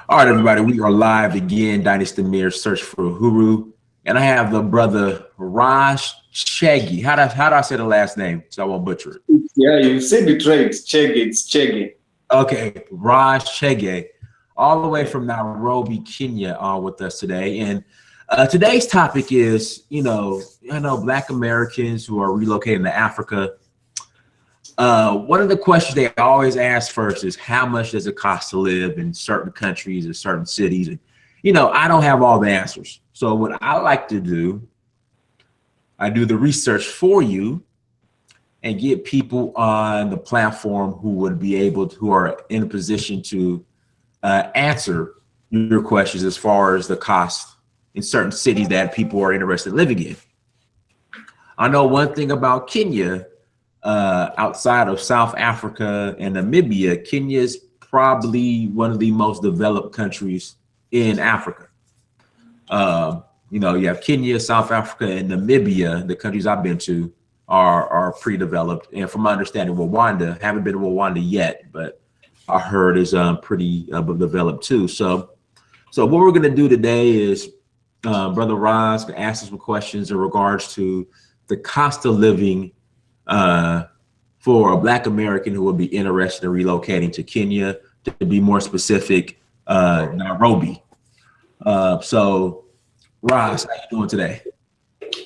All right, everybody, we are live again. Dynasty Mir, search for Uhuru. And I have the brother Ras Chege. How do I say the last name so I won't butcher it? Yeah, you said it right. Chege, it's Chege. Okay, Ras Chege, all the way Yeah. from Nairobi, Kenya, on with us today. And today's topic is, I know Black Americans who are relocating to Africa. One of the questions they always ask first is how much does it cost to live in certain countries or certain cities? And, I don't have all the answers. So what I like to do, I do the research for you and get people on the platform who are in a position to answer your questions as far as the cost in certain cities that people are interested in living in. I know one thing about Kenya, outside of South Africa and Namibia, Kenya is probably one of the most developed countries in Africa. You have Kenya, South Africa, and Namibia. The countries I've been to are pretty developed. And from my understanding, Rwanda, haven't been to Rwanda yet, but I heard is pretty developed too. So what we're going to do today is Brother Ras can ask us some questions in regards to the cost of living for a Black American who would be interested in relocating to Kenya, to be more specific, Nairobi. So, Ras, how you doing today?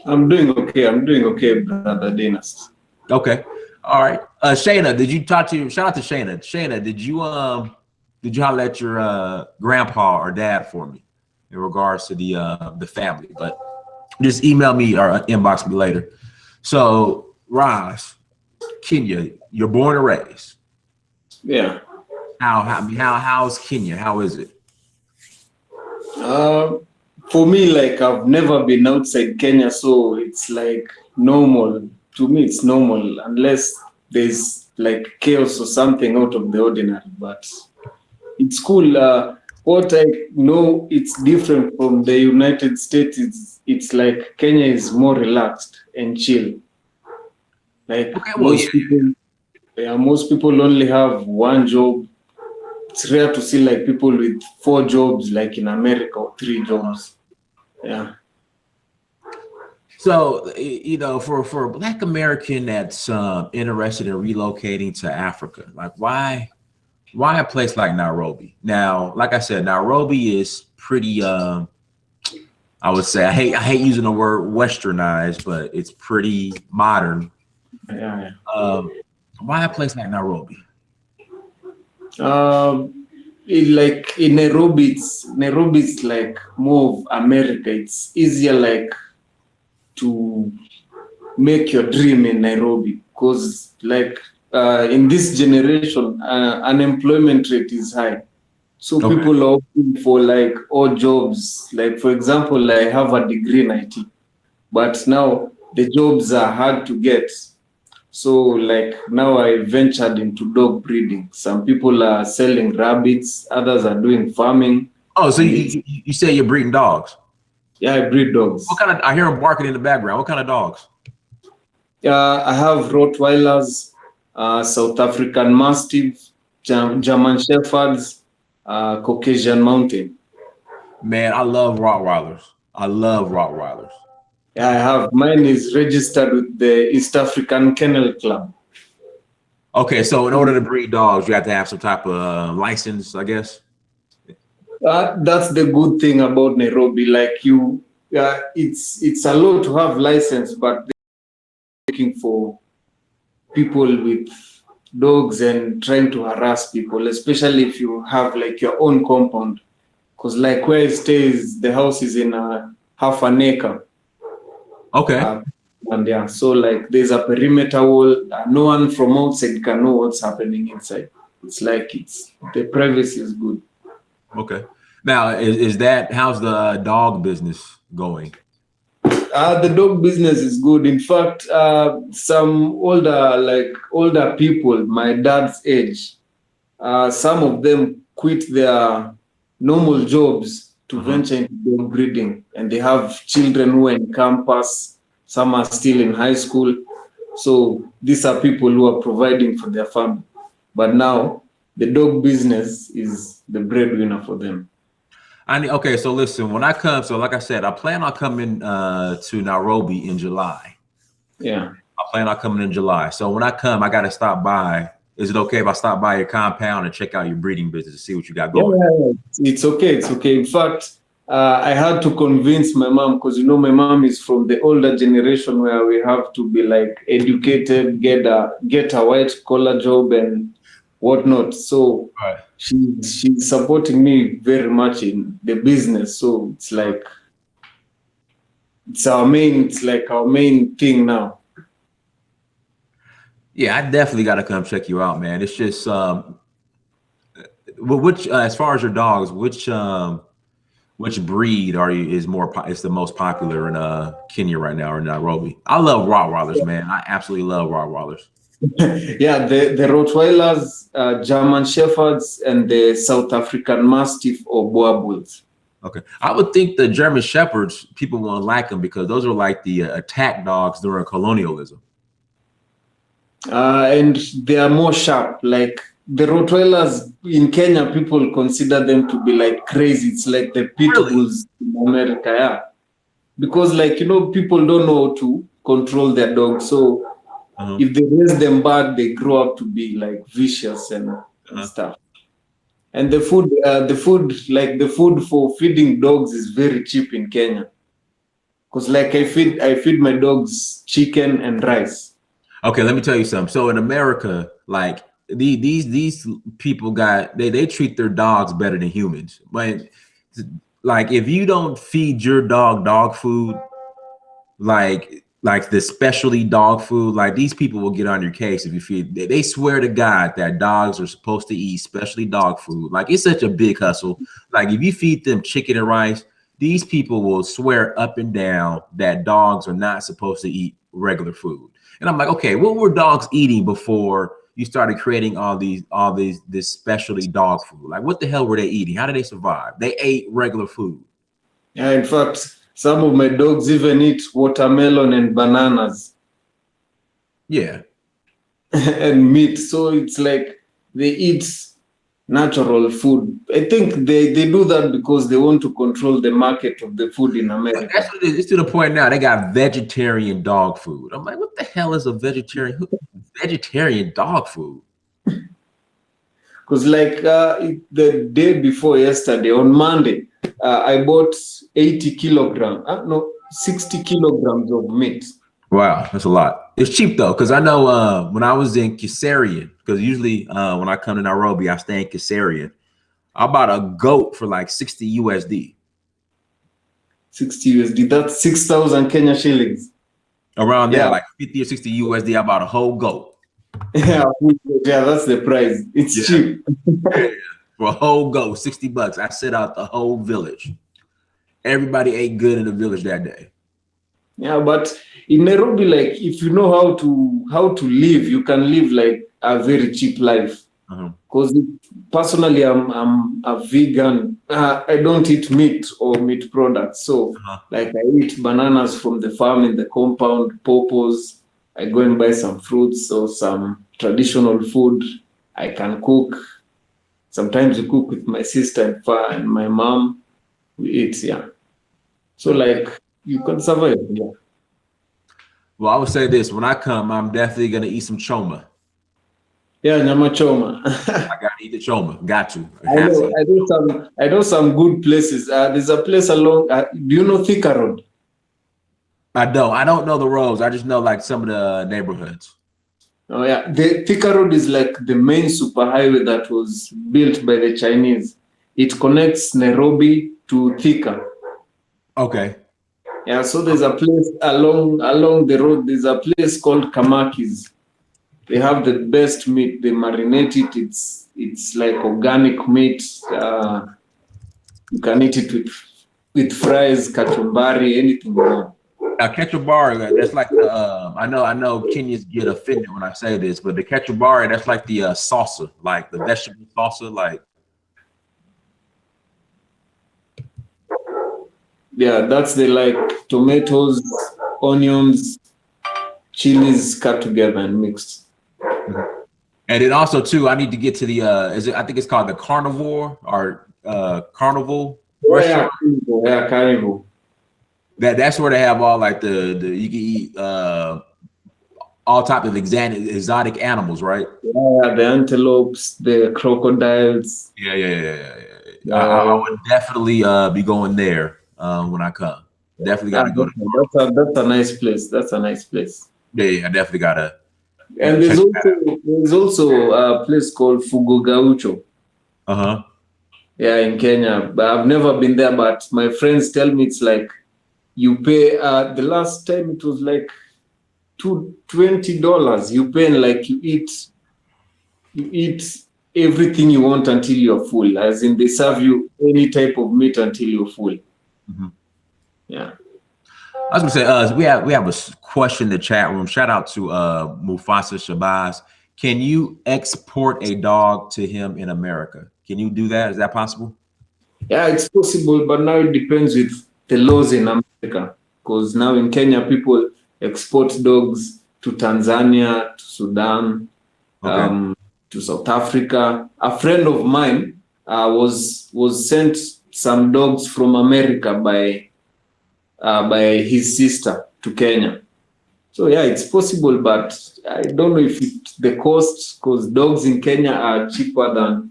I'm doing okay. I'm doing okay, brother Dennis. Okay, all right. Shayna, did you talk to? Shout out to Shayna. Shayna, did you holler at your grandpa or dad for me in regards to the family? But just email me or inbox me later. So, Ras, Kenya, you're born and raised. Yeah. How's Kenya? How is it? For me, like I've never been outside Kenya, so it's like normal. To me, it's normal unless there's like chaos or something out of the ordinary. But it's cool. What I know, it's different from the United States. It's like Kenya is more relaxed and chill. Like Okay, well, most people only have one job. It's rare to see like people with 4 jobs, like in America, or 3 jobs. Yeah. So, for a Black American that's interested in relocating to Africa, like why a place like Nairobi? Now, like I said, Nairobi is pretty. I would say I hate using the word westernized, but it's pretty modern. Yeah. Why a place like Nairobi? Like in Nairobi, it's like more of America. It's easier like to make your dream in Nairobi because like in this generation, unemployment rate is high. So Okay. people are looking for like odd jobs. Like for example, I have a degree in IT, but now the jobs are hard to get. So like now I ventured into dog breeding. Some people are selling rabbits, others are doing farming. Oh, so you say you're breeding dogs? Yeah, I breed dogs. What kind of? I hear them barking in the background. What kind of dogs? I have Rottweilers, South African Mastiff, German Shepherds, Caucasian Mountain. Man, I love Rottweilers. I love Rottweilers. Yeah, I have. Mine is registered with the East African Kennel Club. Okay, so in order to breed dogs, you have to have some type of license, I guess. That's the good thing about Nairobi. Like it's a lot to have license, but they're looking for people with dogs and trying to harass people, especially if you have like your own compound. Because like where it stays, the house is in half an acre. Okay. And yeah, so like there's a perimeter wall. No one from outside can know what's happening inside. It's like the privacy is good. Okay. Now, how's the dog business going? The dog business is good. In fact, some older people, my dad's age, some of them quit their normal jobs to venture into dog breeding, and they have children who are in campus. Some are still in high school. So these are people who are providing for their family. But now the dog business is the breadwinner for them. Okay, so listen, when I come, so like I said, I plan on coming to Nairobi in July. Yeah. I plan on coming in July. So when I come, I got to stop by. Is it okay if I stop by your compound and check out your breeding business to see what you got Yeah, going? yeah, yeah. It's okay. It's okay. In fact, I had to convince my mom because my mom is from the older generation where we have to be like educated, get a white collar job and whatnot. So All right. she's supporting me very much in the business. So it's like it's like our main thing now. Yeah, I definitely got to come check you out, man. It's just, which as far as your dogs, which breed is the most popular in Kenya right now or in Nairobi? I love Rottweilers, man. I absolutely love Rottweilers. Yeah, the Rottweilers, German Shepherds, and the South African Mastiff or Boer Bulls. Okay, I would think the German Shepherds people won't like them because those are like the attack dogs during colonialism. And they are more sharp. Like the Rottweilers in Kenya, people consider them to be like crazy. It's like the pit Really? bulls in America, yeah. Because people don't know how to control their dogs. So if they raise them bad, they grow up to be like vicious and stuff. And the food for feeding dogs is very cheap in Kenya. Because like I feed my dogs chicken and rice. Okay, let me tell you something. So in America, like these people they treat their dogs better than humans. But like if you don't feed your dog food, like the specialty dog food, like these people will get on your case if you feed. They swear to God that dogs are supposed to eat specialty dog food. Like it's such a big hustle. Like if you feed them chicken and rice, these people will swear up and down that dogs are not supposed to eat regular food. And I'm like, okay, what were dogs eating before you started creating this specialty dog food? Like what the hell were they eating? How did they survive? They ate regular food. Yeah, in fact, some of my dogs even eat watermelon and bananas Yeah. and meat. So it's like they eat natural food. I think they do that because they want to control the market of the food in America. That's what it is. It's to the point now they got vegetarian dog food. I'm like, what the hell is a vegetarian dog food? Because the day before yesterday, on Monday, I bought 80 kilograms, no, 60 kilograms of meat. Wow, that's a lot. It's cheap though, because I know when I was in Kisarian, because usually when I come to Nairobi, I stay in Kisarian. I bought a goat for like 60 USD. 60 USD, that's 6,000 Kenya shillings. Around there, Yeah. like 50 or 60 USD, I bought a whole goat. Yeah, that's the price. It's cheap. Yeah. For a whole goat, 60 bucks. I set out the whole village. Everybody ate good in the village that day. Yeah, but in Nairobi, like if you know how to live, you can live like a very cheap life. Because personally, I'm a vegan. I don't eat meat or meat products. So like I eat bananas from the farm in the compound, pawpaws. I go and buy some fruits or some traditional food. I can cook. Sometimes we cook with my sister and my mom. We eat, yeah. So like you can survive, yeah. Well, I would say this: when I come, I'm definitely gonna eat some choma. Yeah, nyama choma. I gotta eat the choma. Got you. I know some good places. There's a place along. Do you know Thika Road? I don't know the roads. I just know like some of the neighborhoods. Oh yeah, the Thika Road is like the main superhighway that was built by the Chinese. It connects Nairobi to Thika. Okay. Yeah, so there's a place along the road. There's a place called Kamaki's. They have the best meat. They marinate it. It's like organic meat. You can eat it with fries, kachumbari, anything you want. Now, ketchup that's like the I know Kenyans get offended when I say this, but the ketchup that's like the salsa, like the vegetable salsa, like. Yeah, that's the like tomatoes, onions, chilies cut together and mixed. And then also too, I need to get to the I think it's called the Carnivore or Carnival Yeah, restaurant. yeah, carnival. That's where they have all like the you can eat all type of exotic animals, right? Yeah, the antelopes, the crocodiles. Yeah. I Yeah, would definitely be going there when I come. Definitely got yeah, to go to that's a nice place. That's a nice place. I definitely got to And check that there's also a place called Fugo Gaucho. out. Uh-huh. Yeah, in Kenya. But I've never been there, but my friends tell me it's like you pay the last time it was like $20. You pay and like you eat everything you want until you're full. As in they serve you any type of meat until you're full. Mhm. Yeah. I was gonna say, we have a question in the chat room. Shout out to Mufasa Shabazz. Can you export a dog to him in America? Can you do that? Is that possible? Yeah, it's possible, but now it depends with the laws in America. Because now in Kenya, people export dogs to Tanzania, to Sudan, Okay. to South Africa. A friend of mine was sent some dogs from America by his sister to Kenya. So yeah, it's possible, but I don't know if the cost, because dogs in Kenya are cheaper than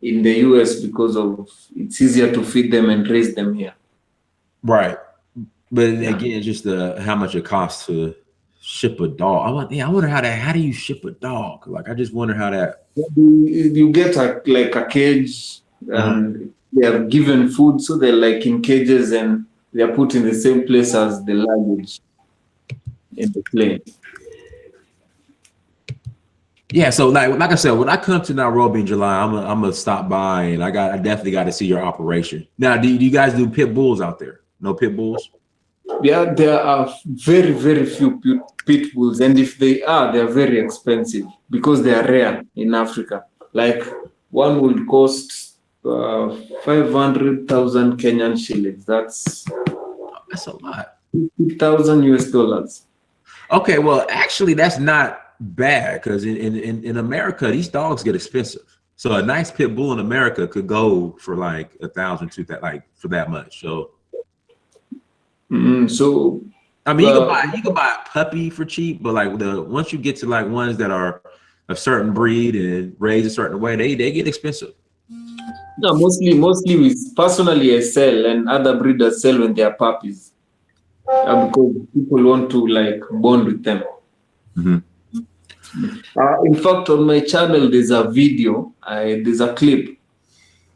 in the US because of it's easier to feed them and raise them here. Right. But Yeah. again, just how much it costs to ship a dog. I wonder how do you ship a dog? Like, I just wonder how that. You get like a cage Uh-huh. and they are given food, so they're like in cages and they are put in the same place as the luggage in the plane. Yeah, so like I said, when I come to Nairobi in July, I'm gonna stop by and I definitely got to see your operation. Now, do you guys do pit bulls out there? No pit bulls? Yeah, there are very, very few pit bulls, and if they are very expensive because they are rare in Africa. Like one would cost 500,000 Kenyan shillings. That's That's a lot. 50,000 US dollars. Okay, well, actually, that's not bad because in America, these dogs get expensive. So a nice pit bull in America could go for like 1,000 to that, like for that much. So So, I mean, uh, you could buy a puppy for cheap, but like once you get to like ones that are a certain breed and raised a certain way, they get expensive. no, mostly with personally I sell and other breeders sell when they are puppies because people want to like bond with them. Mhm. In fact, on my channel, there's a video, there's a clip,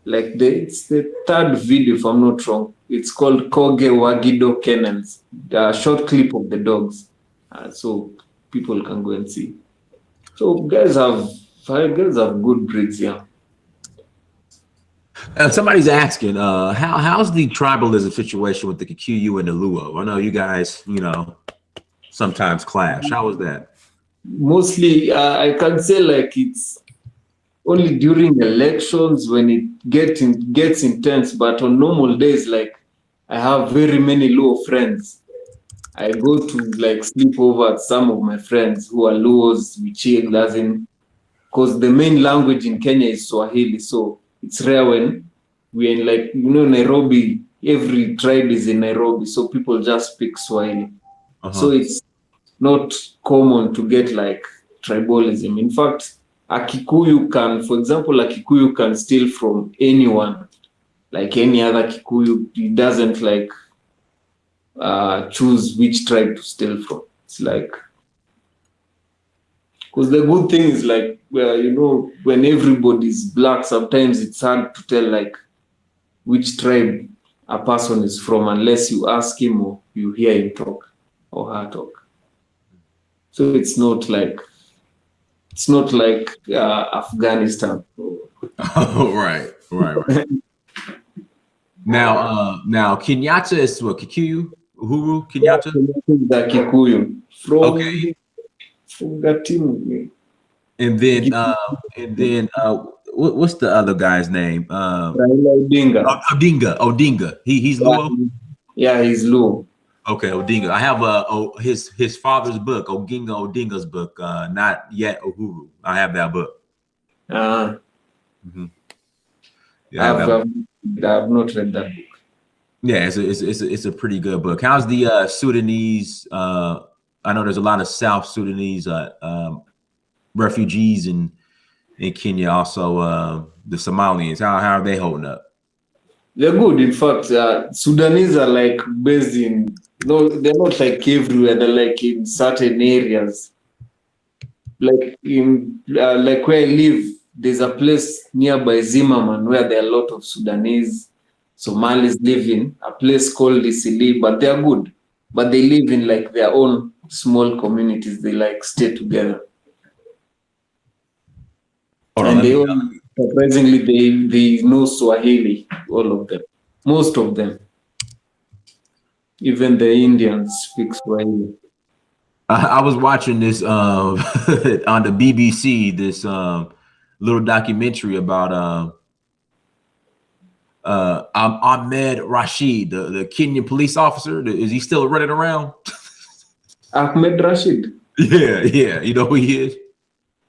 like it's the third video, if I'm not wrong. It's called Koge Wagido Kennels, a short clip of the dogs, so people can go and see. So guys have good breeds, yeah. Somebody's asking, how's the tribalism situation with the Kikuyu and the Luo? I know you guys, sometimes clash. How was that? Mostly, I can say like it's only during elections when it gets intense, but on normal days, like I have very many Luo friends. I go to like sleep over at some of my friends who are Luos, we chill, as in, because the main language in Kenya is Swahili, so it's rare when we're in like, Nairobi, every tribe is in Nairobi, so people just speak Swahili. So Uh-huh. it's not common to get like tribalism. In fact, for example, a Kikuyu can steal from anyone, like any other Kikuyu. He doesn't like choose which tribe to steal from. It's like, because the good thing is like, when everybody's black, sometimes it's hard to tell like which tribe a person is from unless you ask him or you hear him talk or her talk. So it's not like Afghanistan. Oh, right. Now Kenyatta is what, Kikuyu, Uhuru, Kenyatta. The Kikuyu Okay, from Gatimu. and then what's the other guy's name? Raila Odinga. Odinga. He's Yeah, Luo. yeah, he's low. Okay, Odinga. I have his father's book, Oginga Odinga's book. Not yet Uhuru. I have that book. Uh, Mm-hmm. Yeah, I have that. I've not read that book. Yeah, it's a pretty good book. How's the Sudanese? I know there's a lot of South Sudanese refugees in Kenya. Also, the Somalians. How are they holding up? They're good. In fact, Sudanese are like based in, no, they're not like everywhere. They're like in certain areas. Like in, like where I live, there's a place nearby Zimmerman where there are a lot of Sudanese, Somalis living, a place called Isili, but they're good. But they live in like their own small communities. They like stay together. Hold on, And let they me. all, surprisingly, they know Swahili, all of them. Most of them. Even the Indians speak Swahili. I was watching this on the BBC. This little documentary about Ahmed Rashid, the Kenyan police officer. Is he still running around? Ahmed Rashid? Yeah, yeah. You know who he is?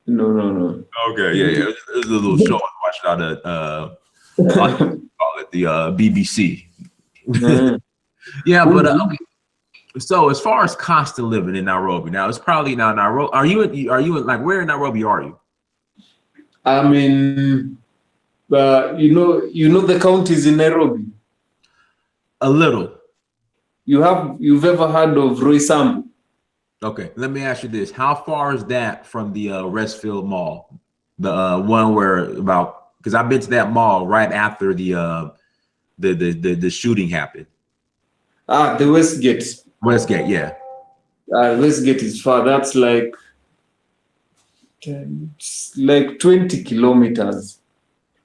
No, no, no. Okay, yeah, yeah. It was a little show I watched on call it the BBC. Mm. Yeah, but Cool. okay. So as far as cost of living in Nairobi, now it's probably not Nairobi. Are you in, like, where in Nairobi are you? I mean, you know the counties in Nairobi. A little. You've ever heard of Roysambu? Okay, let me ask you this: how far is that from the Westfield Mall, the one where about? Because I've been to that mall right after the shooting happened. The Westgate. Westgate, yeah. Westgate is far. That's like 20 kilometers.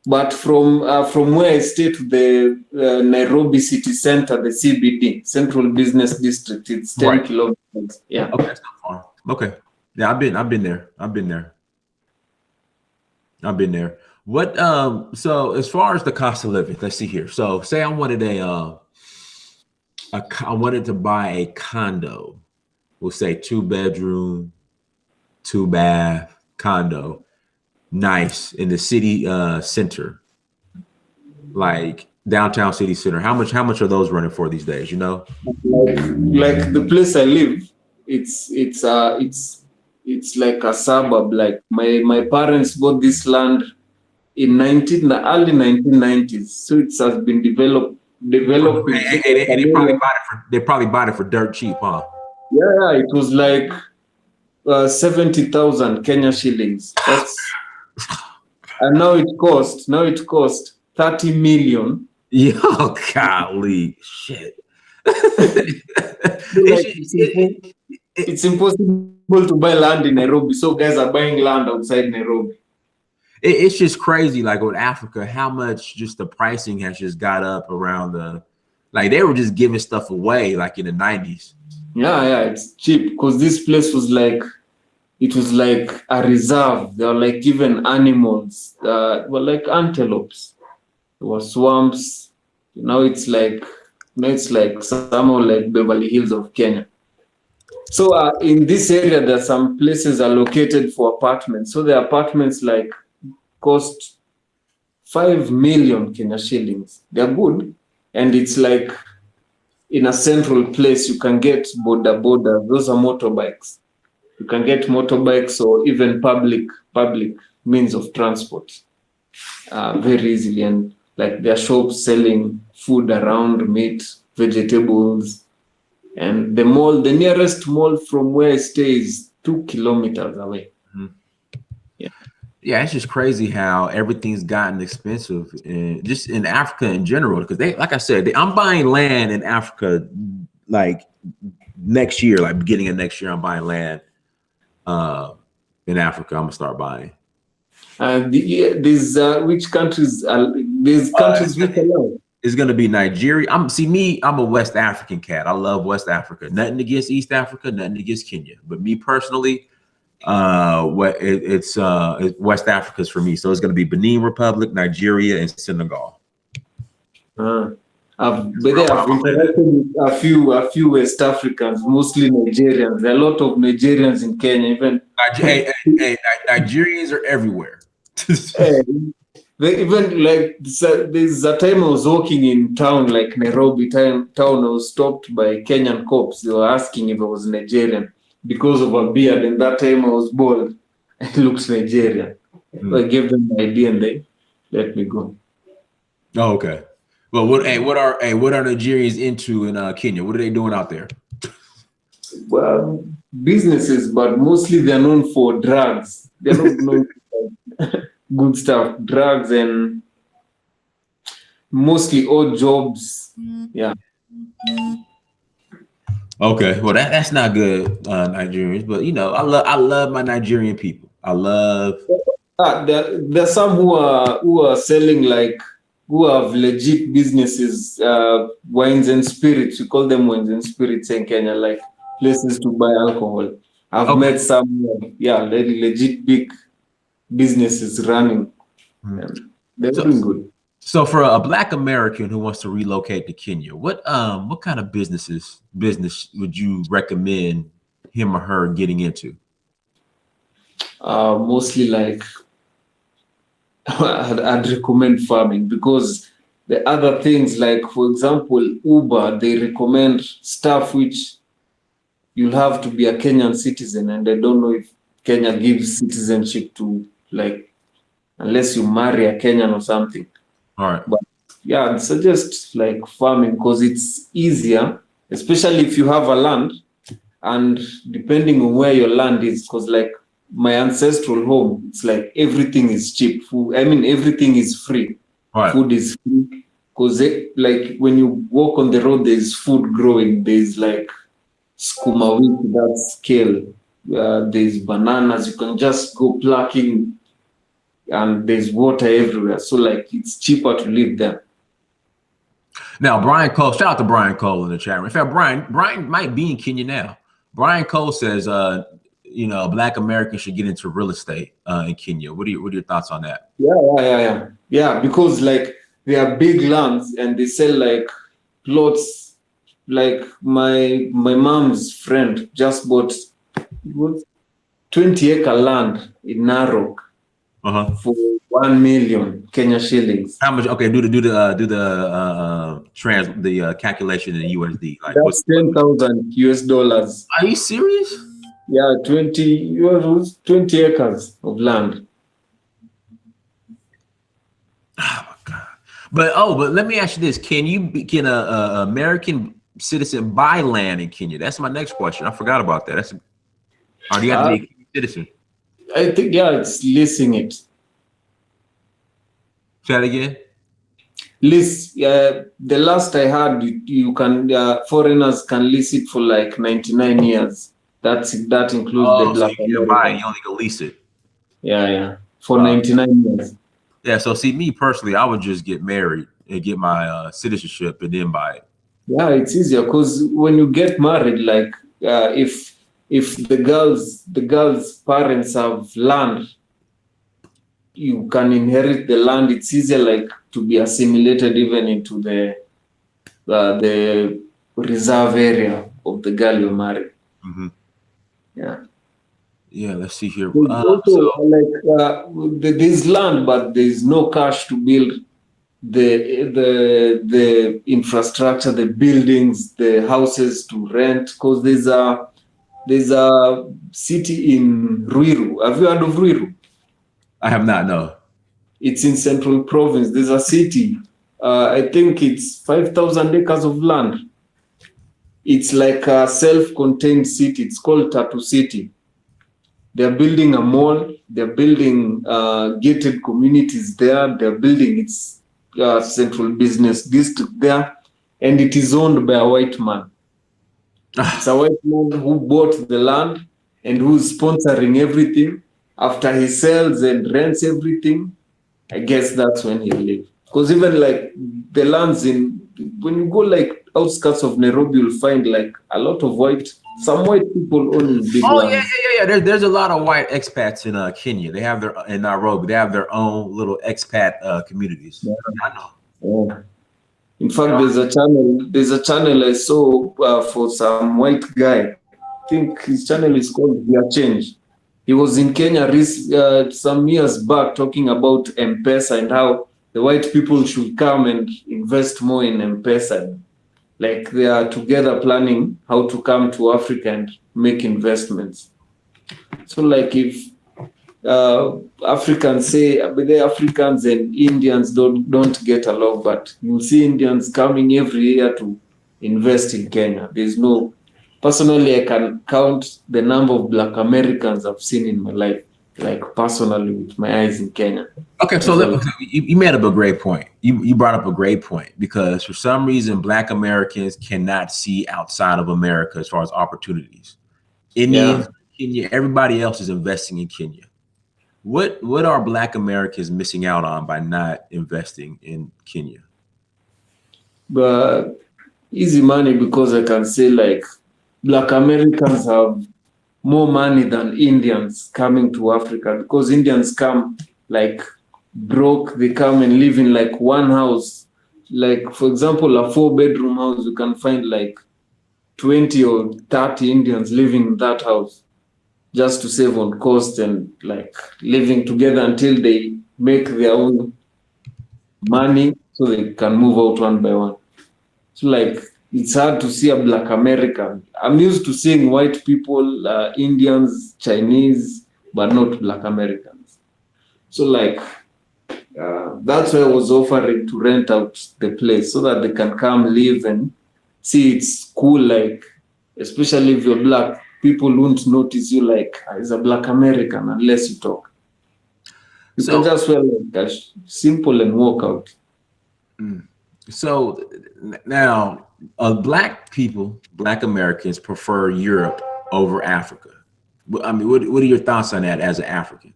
But from where I stay to the Nairobi city center, the CBD, Central Business District, it's 10 Right. kilometers. Yeah. Okay, that's not far. Okay, yeah, I've been there. I've been there. What so as far as the cost of living, let's see here. So say I wanted I wanted to buy a condo. We'll say 2 bedroom, 2 bath condo, nice in the city center, like downtown city center. How much are those running for these days, you know? Like the place I live, it's like a suburb. Like my parents bought this land in early 1990s, so it has been developing. So And they probably bought it for dirt cheap, huh? yeah, it was like 70,000 Kenya shillings. That's and now it cost 30 million. Yo, golly, shit. Like it's impossible to buy land in Nairobi, so guys are buying land outside Nairobi. It's just crazy, like with Africa, how much just the pricing has just got up around like they were just giving stuff away like in the 90s. Yeah, it's cheap because this place was like, it was like a reserve. There were like even animals, were like antelopes. There were swamps. Now it's like somehow like Beverly Hills of Kenya. So in this area, there are some places allocated for apartments. So the apartments like cost 5 million Kenya shillings. They're good, and it's like in a central place. You can get border. Those are motorbikes. You can get motorbikes or even public means of transport very easily. And like there are shops selling food around, meat, vegetables. And the nearest mall from where I stay is 2 kilometers away. Mhm. Yeah. Yeah, it's just crazy how everything's gotten expensive, and just in Africa in general. Because like I said, I'm buying land in Africa like next year, like beginning of next year. I'm buying land in Africa. I'm gonna start buying. These which countries are these countries which allow? It's gonna be Nigeria. I'm a West African cat. I love West Africa. Nothing against East Africa, nothing against Kenya. But me personally, it's West Africa's for me. So it's gonna be Benin Republic, Nigeria, and Senegal. But they have interacted with a few West Africans, mostly Nigerians. There are a lot of Nigerians in Kenya. Even Nigerians are everywhere. eh, even like there's a time I was walking in town, like Nairobi town. I was stopped by Kenyan cops. They were asking if I was Nigerian because of a beard, and that time I was bald. I looked Nigerian. So I gave them my ID and they let me go. Oh, okay. Well, what are Nigerians into in Kenya? What are they doing out there? Well, businesses, but mostly they're known for drugs. They're not known for good stuff, drugs, and mostly odd jobs. Yeah. Okay, well that's not good, Nigerians. But I love my Nigerian people. I love. There are some who are selling, like, who have legit businesses, wines and spirits. We call them wines and spirits in Kenya, like places to buy alcohol. I've met some, very legit big businesses running. And they're doing good. So for a Black American who wants to relocate to Kenya, what kind of business would you recommend him or her getting into? Mostly like I'd recommend farming, because the other things, like for example Uber, they recommend stuff which you'll have to be a Kenyan citizen, and I don't know if Kenya gives citizenship to, like, unless you marry a Kenyan or something. All right. But yeah, I'd suggest like farming, because it's easier, especially if you have a land, and depending on where your land is, because like my ancestral home, it's like everything is cheap. Food, I mean, everything is free. All right. Food is free, because like when you walk on the road, there's food growing. There's like skuma wiki, that's kale. There's bananas. You can just go plucking, and there's water everywhere. So like it's cheaper to live there. Now, Brian Cole, shout out to Brian Cole in the chat room. In fact, Brian might be in Kenya now. Brian Cole says, Black Americans should get into real estate in Kenya. What are your thoughts on that? Yeah. Because like they are big lands, and they sell like plots. Like my mom's friend just bought 20-acre land in Narok for 1 million Kenya shillings. How much? Okay, do the calculation in USD. Like, that's $10,000. Are you serious? Yeah, 20 acres of land. Oh my God! But let me ask you this: can an American citizen buy land in Kenya? That's my next question. I forgot about that. Or do you have to be a citizen? I think it's leasing it. Say that again. Lease. The last I heard, you can foreigners can lease it for like 99 years. That includes the Black. So you can't buy it, you only can lease it. Yeah. For 99 years. Yeah. So see, me personally, I would just get married and get my citizenship and then buy it. Yeah, it's easier, because when you get married, like if the girl's parents have land, you can inherit the land. It's easier, like, to be assimilated even into the reserve area of the girl you're married. Mm-hmm. Yeah, let's see here. There's land, but there's no cash to build the infrastructure, the buildings, the houses to rent, because there's a city in Ruiru. Have you heard of Ruiru? I have not, no. It's in Central Province. There's a city. I think it's 5,000 acres of land. It's like a self-contained city. It's called Tattoo City. They're building a mall. They're building gated communities there. They're building its central business district there, and it is owned by a white man. It's a white man who bought the land and who's sponsoring everything. After he sells and rents everything, I guess that's when he'll leave. Because even like the lands when you go like outskirts of Nairobi, you'll find like a lot of some white people owning big lands. Yeah. There's a lot of white expats in Kenya. They have in Nairobi. They have their own little expat communities. Yeah. I know. In fact, there's a channel I saw for some white guy. I think his channel is called Via Change. He was in Kenya some years back talking about M-Pesa and how the white people should come and invest more in M-Pesa. Like they are together planning how to come to Africa and make investments. So like if Africans say the Africans and Indians don't get along, but you see Indians coming every year to invest in Kenya. There's no personally I can count the number of Black Americans I've seen in my life, like personally with my eyes in Kenya. Okay, so you made up a great point. You brought up a great point because for some reason Black Americans cannot see outside of America as far as opportunities. Indians, Kenya, everybody else is investing in Kenya. What are Black Americans missing out on by not investing in Kenya? But easy money, because I can say like Black Americans have more money than Indians coming to Africa, because Indians come like broke. They come and live in like one house. Like for example, a 4-bedroom house, you can find like 20 or 30 Indians living in that house just to save on cost and like living together until they make their own money so they can move out one by one. So like it's hard to see a Black American. I'm used to seeing white people, Indians, Chinese, but not Black Americans. So like that's why I was offering to rent out the place so that they can come live and see it's cool. Like especially if you're Black, people won't notice you like as a Black American unless you talk. You can just wear like simple and walk out. So now, Black people, Black Americans prefer Europe over Africa. I mean, what are your thoughts on that as an African?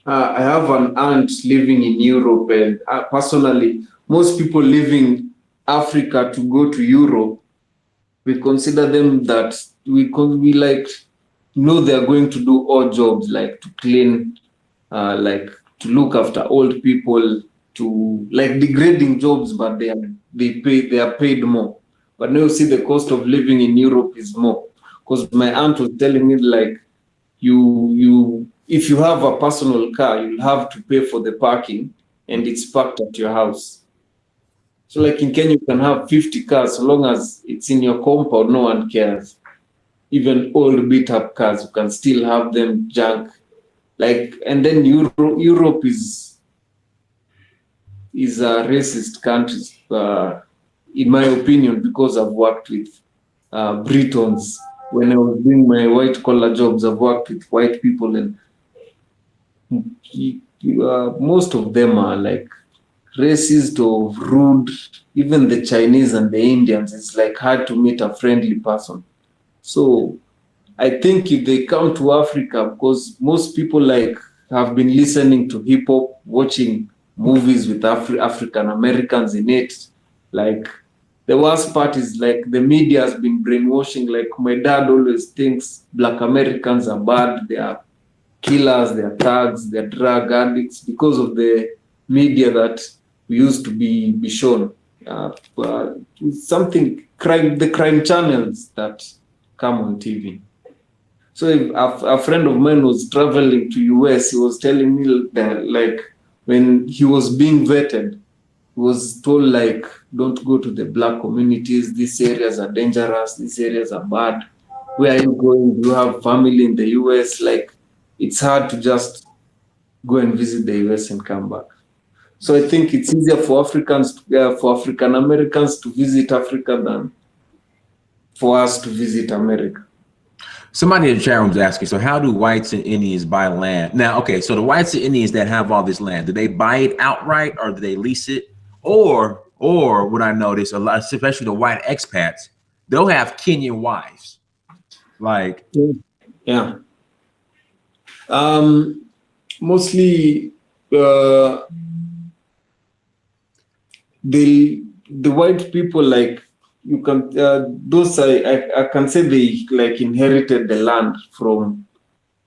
I have an aunt living in Europe, and personally, most people leaving Africa to go to Europe, we consider them that we like know they're going to do odd jobs, like to clean, like to look after old people, to like degrading jobs, but they are paid more. But now you see the cost of living in Europe is more. Because my aunt was telling me like you if you have a personal car, you'll have to pay for the parking, and it's parked at your house. So like in Kenya, you can have 50 cars, so long as it's in your compound, no one cares. Even old beat up cars, you can still have them junk. Like, and then Europe is a racist country, in my opinion, because I've worked with Britons. When I was doing my white collar jobs, I've worked with white people, and most of them are like racist or rude. Even the Chinese and the Indians, it's like hard to meet a friendly person. So I think if they come to Africa, because most people like have been listening to hip hop, watching movies with African Americans in it, like the worst part is like the media has been brainwashing. Like my dad always thinks Black Americans are bad, they are killers, they are thugs, they are drug addicts, because of the media that we used to be shown. The crime channels that come on TV. So if a friend of mine was traveling to US, he was telling me that like when he was being vetted, he was told like, don't go to the Black communities, these areas are dangerous, these areas are bad. Where are you going? Do you have family in the US? Like it's hard to just go and visit the US and come back. So I think it's easier for for African Americans to visit Africa than for us to visit America. Somebody in the chat room is asking, so how do whites and Indians buy land? Now, okay, so the whites and Indians that have all this land, do they buy it outright or do they lease it? Or what I notice a lot, especially the white expats, they'll have Kenyan wives. Like, yeah. Mostly the white people, like you can those I can say they like inherited the land from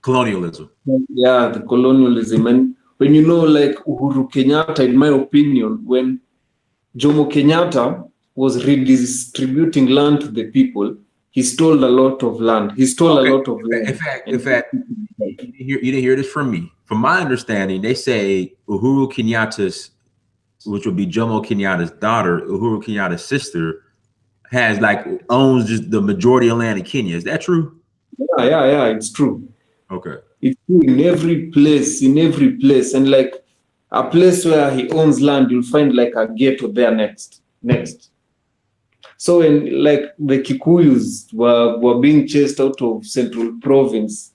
colonialism. Yeah, the colonialism. And when like Uhuru Kenyatta, in my opinion, when Jomo Kenyatta was redistributing land to the people. He stole a lot of land. He stole a Okay. lot of In land. fact, in And fact, you didn't hear this from me. From my understanding, they say Uhuru Kenyatta's, which would be Jomo Kenyatta's daughter, Uhuru Kenyatta's sister, has like owns just the majority of land in Kenya. Is that true? yeah, it's true. Okay. It's true in every place. And like a place where he owns land, you'll find like a ghetto there next. So when like the Kikuyus were being chased out of Central Province,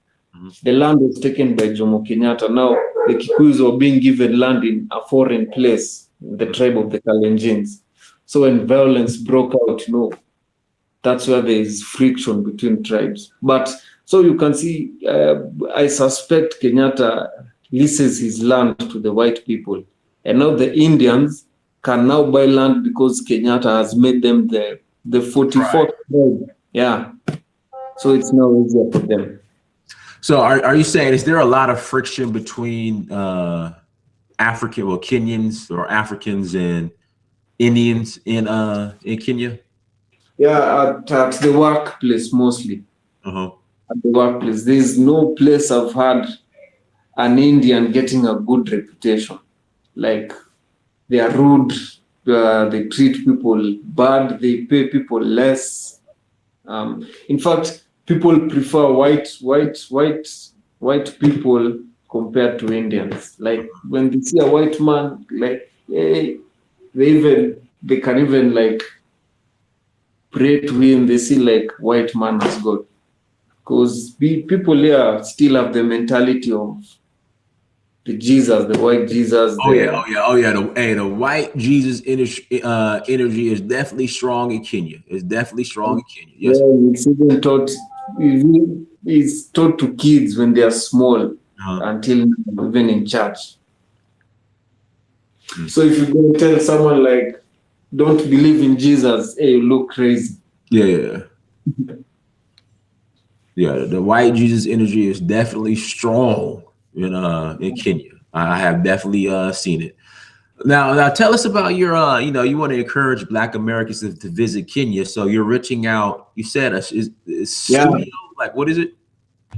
the land was taken by Jomo Kenyatta. Now the Kikuyus were being given land in a foreign place, the tribe of the Kalenjins. So when violence broke out, that's where there is friction between tribes. But so you can see, I suspect Kenyatta leases his land to the white people. And now the Indians can now buy land because Kenyatta has made them the 44th tribe. Yeah. So it's now easier for them. So are you saying, is there a lot of friction between Kenyans or Africans and Indians in Kenya? Yeah, at the workplace mostly. Uh-huh. At the workplace. There's no place I've had an Indian getting a good reputation. Like they are rude, they treat people bad, they pay people less. In fact, people prefer white people compared to Indians. Like when they see a white man, like hey, they can even like pray to him. They see like white man as God, because people here still have the mentality of the Jesus, the white Jesus. Oh yeah, oh yeah, oh yeah. The white Jesus energy is definitely strong in Kenya. It's definitely strong in Kenya. Yes. Yeah, it's even taught. It's taught to kids when they are small until even in church. So if you go tell someone like, "Don't believe in Jesus," hey, you look crazy. Yeah. Yeah, the white Jesus energy is definitely strong in Kenya. I have definitely seen it. Now tell us about your you want to encourage Black Americans to visit Kenya. So you're reaching out. You said a Yeah, studio, like what is it?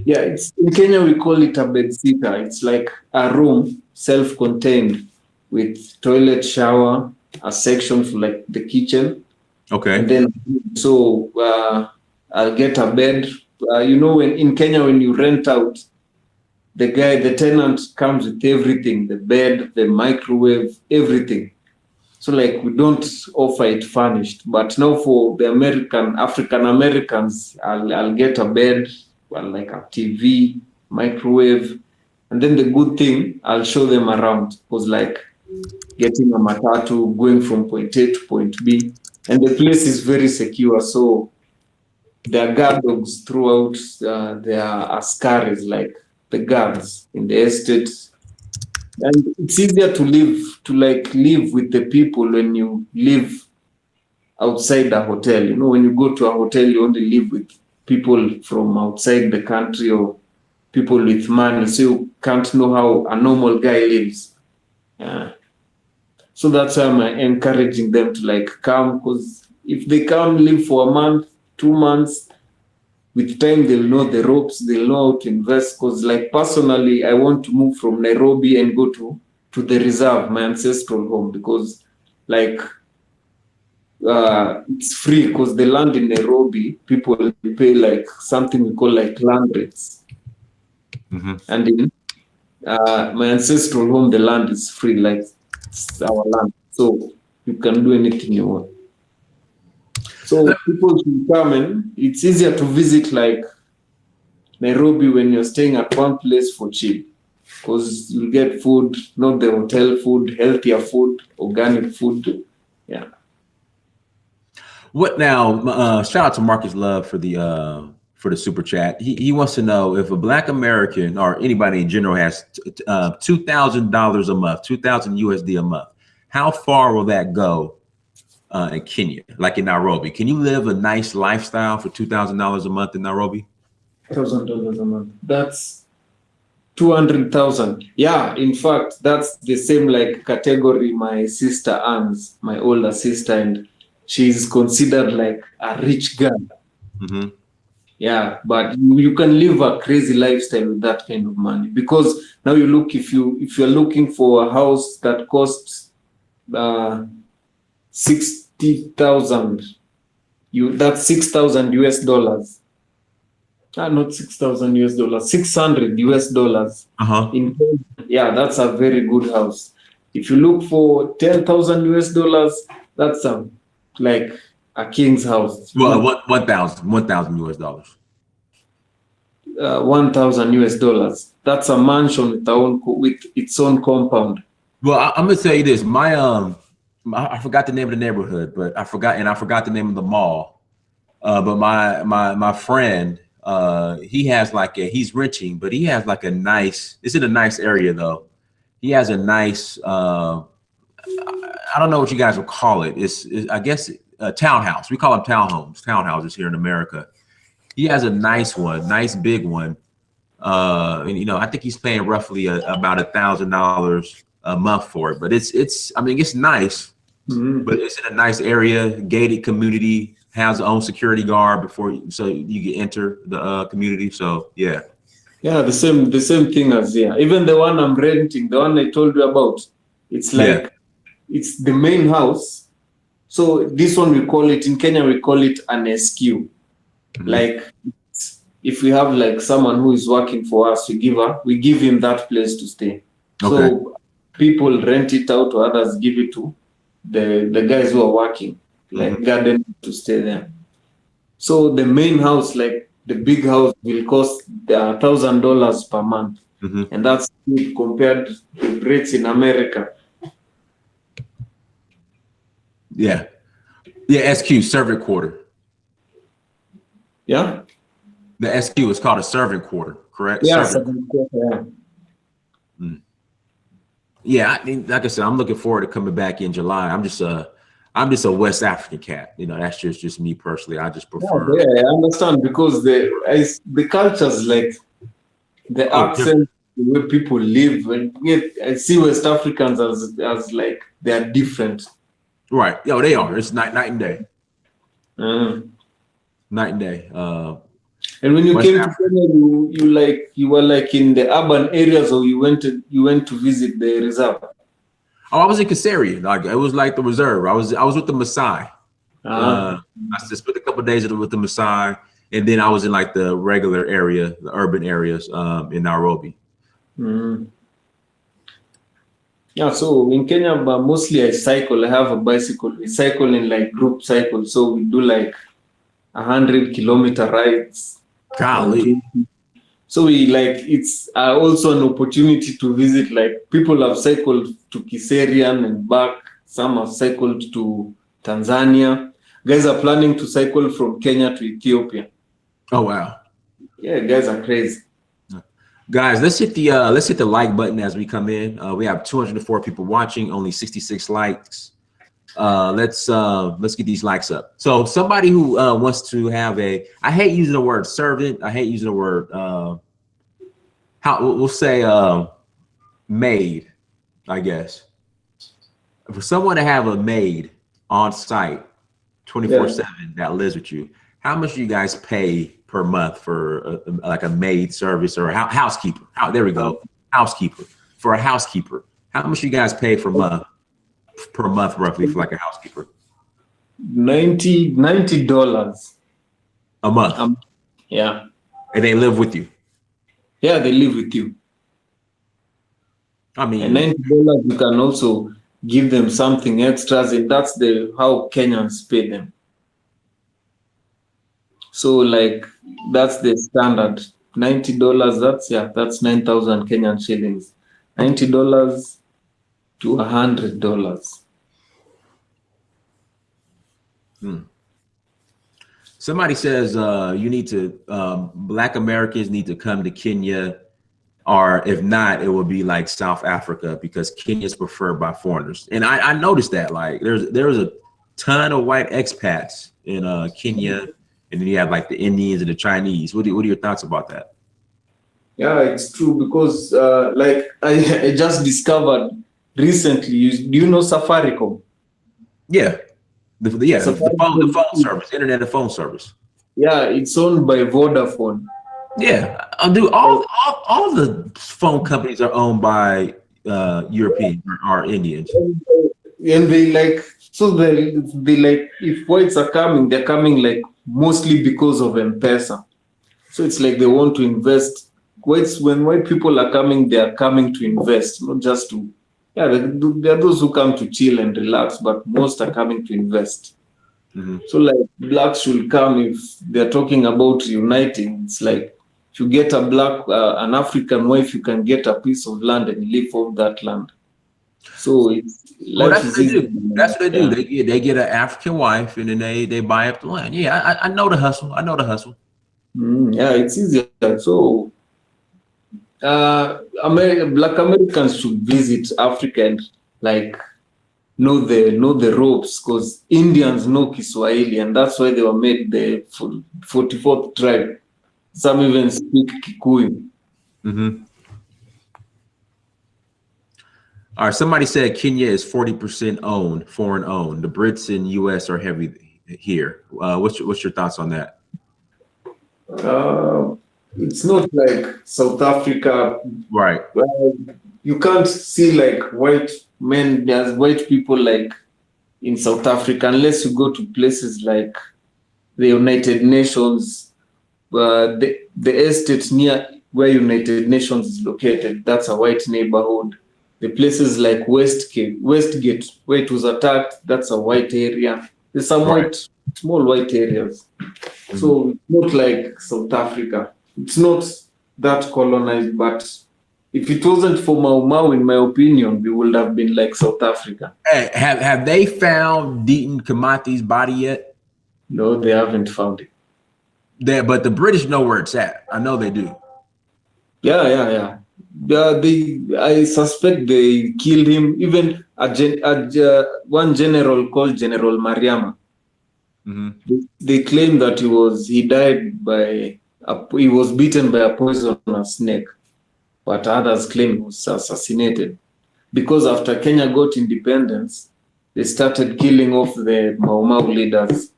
yeah. It's in Kenya we call it a bedsitter. It's like a room, self-contained, with toilet, shower, a section for like the kitchen, and Okay. then so I'll get a bed. When in Kenya when you rent out, the tenant comes with everything, the bed, the microwave, everything. So like we don't offer it furnished. But now for the African Americans, I'll get a bed, like a TV, microwave. And then the good thing, I'll show them around. Because like getting a matatu, going from point A to point B. And the place is very secure. So there are guard dogs throughout. There are askaris, like the guards in the estate, and it's easier to live with the people when you live outside the hotel. When you go to a hotel, you only live with people from outside the country or people with money, so you can't know how a normal guy lives. Yeah. So that's why I'm encouraging them to like come, because if they come live for a month, 2 months, with time they'll know the ropes, they'll know how to invest. Because like personally, I want to move from Nairobi and go to the reserve, my ancestral home, because like it's free, because the land in Nairobi, people pay like something we call like land rates. And in my ancestral home, the land is free, like it's our land. So you can do anything you want. So people should come, and it's easier to visit like Nairobi when you're staying at one place for cheap, because you get food, not the hotel food, healthier food, organic food. Yeah. What now? Shout out to Marcus Love for the super chat. He wants to know if a Black American or anybody in general has $2,000 a month, 2,000 USD a month. How far will that go in Kenya, like in Nairobi? Can you live a nice lifestyle for $2,000 a month in Nairobi? $1,000 a month. 200,000. Yeah, in fact, that's the same like category my sister earns, my older sister, and she's considered like a rich girl. Mm-hmm. Yeah, but you can live a crazy lifestyle with that kind of money, because now you look, if you're looking for a house that costs 60,000, that's 6,000 US dollars. Not 6,000 US dollars, 600 US dollars. Uh-huh. In Kenya. Yeah, that's a very good house. If you look for 10,000 US dollars, that's like a king's house. Well, what 1,000 US dollars. 1,000 US dollars. That's a mansion with its own compound. Well, I'm gonna tell you this. I forgot the name of the neighborhood, but I forgot the name of the mall. But my friend, he has like he's renting, but he has like a nice. It's in a nice area though. He has a nice. I don't know what you guys would call it. I guess a townhouse. We call them townhouses here in America. He has a nice one, nice big one. And you know, I think he's paying roughly about $1,000 a month for it. But I mean, it's nice, but it's in a nice area, gated community, has its own security guard so you can enter the community. So yeah. Yeah, the same thing as here. Even the one I'm renting, the one I told you about, it's like it's the main house. So this one in Kenya we call it an SQ. Like if we have like someone who is working for us, we give him that place to stay. Okay. So people rent it out, or others give it to the guys who are working, like garden to stay there. So the main house, like the big house, will cost $1,000 per month, and that's good compared to rates in America. Yeah. Yeah, SQ, servant quarter. Yeah. The SQ is called a servant quarter, correct? Yeah. Yeah, I mean, like I said, I'm looking forward to coming back in July. I'm just a West African cat. You know, that's just me personally. I just prefer. Yeah, I understand, because the cultures, like the accent, the way people live, and yet I see West Africans as like they are different. Right. Yo, they are. It's night and day. Night and day. And when you came to Kenya, you were like in the urban areas, or you went to visit the reserve? Oh, I was in Kasari. Like it was like the reserve. I was with the Maasai. I just spent a couple of days with the Maasai, and then I was in like the regular area, the urban areas in Nairobi. Yeah, so in Kenya, but mostly I cycle. I have a bicycle. We cycle in like group cycle, so we do like 100-kilometer rides. Golly. So it's also an opportunity to visit, like people have cycled to Kiserian and back. Some have cycled to Tanzania. Guys are planning to cycle from Kenya to Ethiopia. Oh, wow. Yeah, guys are crazy. Guys, let's hit the like button as we come in. We have 204 people watching, only 66 likes. Let's get these likes up. So somebody who wants to have I hate using the word servant. I hate using the word we'll say maid, I guess. For someone to have a maid on site 24/7 that lives with you, how much do you guys pay per month for like a maid service or a housekeeper? There we go. Housekeeper. For a housekeeper, how much do you guys pay per month roughly for like a housekeeper? $90 a month. Yeah. And they live with you. Yeah, they live with you. I mean, and $90 you can also give them something extras, and that's how Kenyans pay them. So like that's the standard. $90, that's 9,000 Kenyan shillings. $90 to $100. Somebody says you need to Black Americans need to come to Kenya, or if not, it will be like South Africa, because Kenya is preferred by foreigners. And I noticed that, like there's a ton of white expats in Kenya, and then you have like the Indians and the Chinese. What are your thoughts about that? Yeah, it's true because like I just discovered recently. Do you know Safaricom? Yeah, the Safaricom, phone service, internet and phone service. yeah, it's owned by Vodafone. Yeah, do all the phone companies are owned by European or Indians. And they like so they like if whites are coming, they're coming like mostly because of M-Pesa. So it's like they want to invest. Whites when white people are coming, they are coming to invest, not just to yeah. There are those who come to chill and relax, but most are coming to invest. Hmm. So like blacks should come if they're talking about uniting. It's like if you get a black, an African wife, you can get a piece of land and live off that land. So Well, life that's what is they easy. do. That's what they do. Yeah. They get an African wife and then they buy up the land. Yeah, I know the hustle. I know the hustle. Yeah, it's easier. So black Americans should visit Africa and like know the ropes because Indians know Kiswahili and that's why they were made the 44th tribe. Some even speak Kikuyu. Hmm. All right. Somebody said Kenya is 40% owned, foreign owned. The Brits and U.S. are heavy here. What's your thoughts on that? Uh, it's not like South Africa. Right. Well, you can't see like white men, there's white people like in South Africa unless you go to places like the United Nations, the estate near where United Nations is located, that's a white neighborhood. The places like Westgate, where it was attacked, that's a white area. There's some Right. small white areas. Mhm. So it's not like South Africa. It's not that colonized, but if it wasn't for Mau Mau, in my opinion, we would have been like South Africa. Hey, have they found Deaton Kamati's body yet? No, they haven't found it. But the British know where it's at. I know they do. Yeah, yeah, yeah. I suspect they killed him. Even one general called General Mariama. Hmm. They claim that he died he was bitten by a poisonous snake, but others claim he was assassinated because after Kenya got independence, they started killing off the Mau Mau leaders.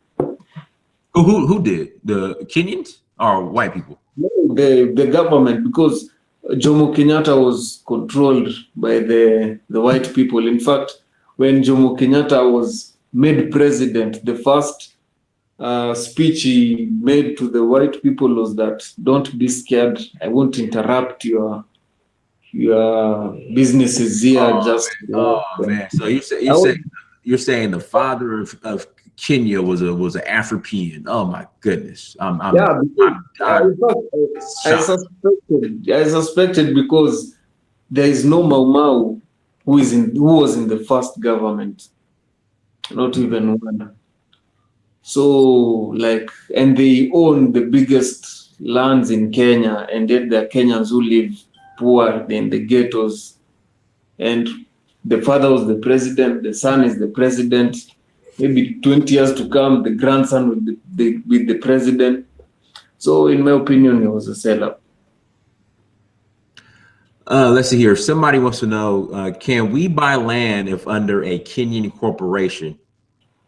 Who did the Kenyans or white people? The government, because Jomo Kenyatta was controlled by the white people. In fact, when Jomo Kenyatta was made president, the first speech he made to the white people was that don't be scared. I won't interrupt your businesses here. Oh Just man, oh man. So I was, you're saying the father of Kenya was an African. Oh my goodness. yeah, because I'm in fact, shocked. I suspected because there is no Mau Mau who was in the first government, not even one. So like, and they own the biggest lands in Kenya, and yet there are Kenyans who live poor in the ghettos. And the father was the president, the son is the president. Maybe 20 years to come, the grandson will be the president. So, in my opinion, he was a seller. Let's see here. Somebody wants to know: can we buy land if under a Kenyan corporation,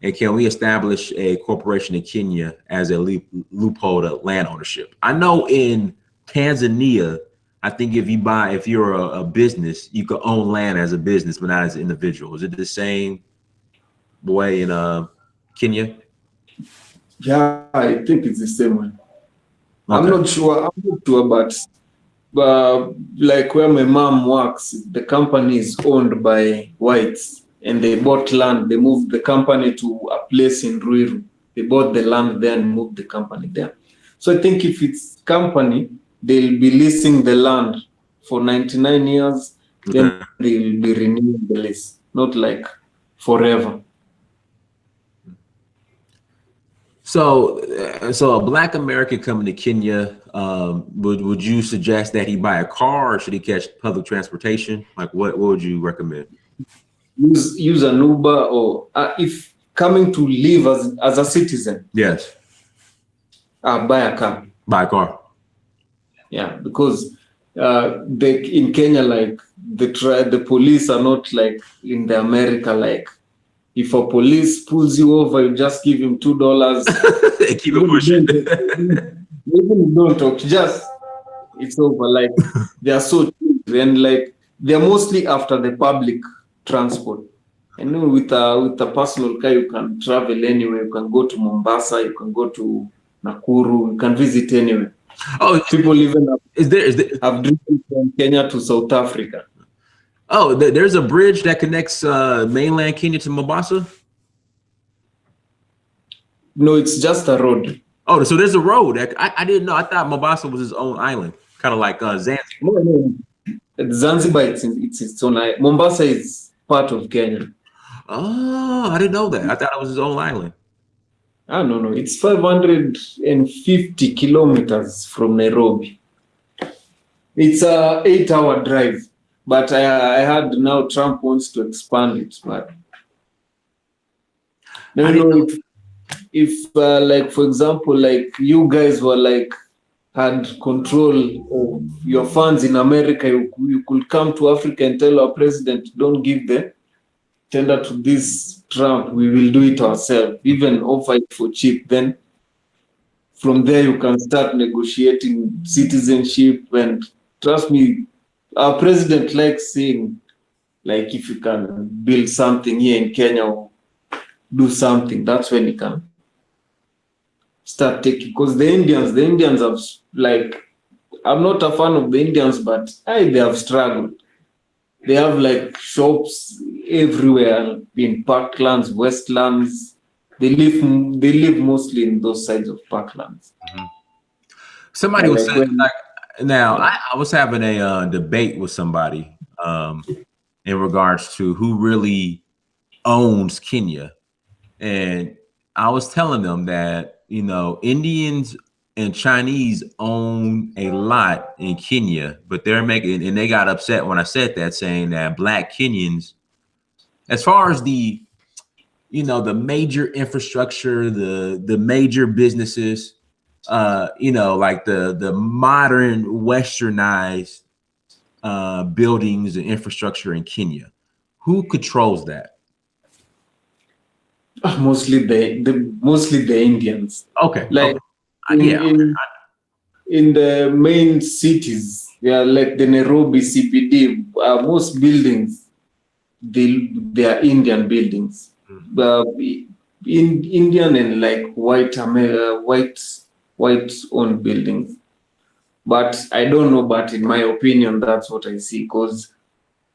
and can we establish a corporation in Kenya as a loophole to land ownership? I know in Tanzania, I think if you're a business, you can own land as a business, but not as an individual. Is it the same way in Kenya? Yeah, I think it's the same one. I'm Okay. not sure. I'm not sure, but like where my mom works, the company is owned by whites, and they bought land. They moved the company to a place in Ruiru. They bought the land there and moved the company there. So I think if it's company, they'll be leasing the land for 99 years, then Okay. they'll be renewing the lease, not like forever. So a black American coming to Kenya, would you suggest that he buy a car or should he catch public transportation? Like what would you recommend? Use an Uber or if coming to live as a citizen, Yes, buy a car. buy a car. Yeah, because in Kenya, like the police are not like in the America, like if a police pulls you over, you just give him $2. Keep it pushing. Even you don't talk, just it's over. Like they are so cheap, and like they're mostly after the public transport. And with a personal car, you can travel anywhere. You can go to Mombasa, you can go to Nakuru, you can visit anywhere. Oh, People even is there have driven from Kenya to South Africa. Oh, there's a bridge that connects mainland Kenya to Mombasa? No, it's just a road. Oh, so there's a road. I didn't know. I thought Mombasa was its own island, kind of like Zanzibar. No. Zanzibar, it's its own island. Mombasa is part of Kenya. Oh, I didn't know that. I thought it was its own island. Ah, no. It's 550 kilometers from Nairobi. It's a 8-hour drive. But I heard now Trump wants to expand it. But I don't know if like, for example, like you guys were like had control of your funds in America, you could come to Africa and tell our president, don't give the tender to this Trump, we will do it ourselves, even offer it for cheap. Then from there you can start negotiating citizenship. And trust me, our president likes saying, like, if you can build something here in Kenya or do something, that's when you can start taking. Because the Indians have, like, I'm not a fan of the Indians, but they have struggled. They have like shops everywhere in parklands, westlands. They live mostly in those sides of parklands. Mm-hmm. Somebody was saying, like, now I was having a debate with somebody in regards to who really owns Kenya, and I was telling them that, you know, Indians and Chinese own a lot in Kenya, but they're making, and they got upset when I said that, saying that Black Kenyans, as far as the, you know, the major infrastructure, the major businesses, you know, like the modern westernized buildings and infrastructure in Kenya, who controls that? Mostly the Indians. Okay. Like Okay. in the main cities, like the Nairobi CBD, most buildings they are Indian buildings. In Indian and like white owned buildings. But I don't know, but in my opinion, that's what I see, because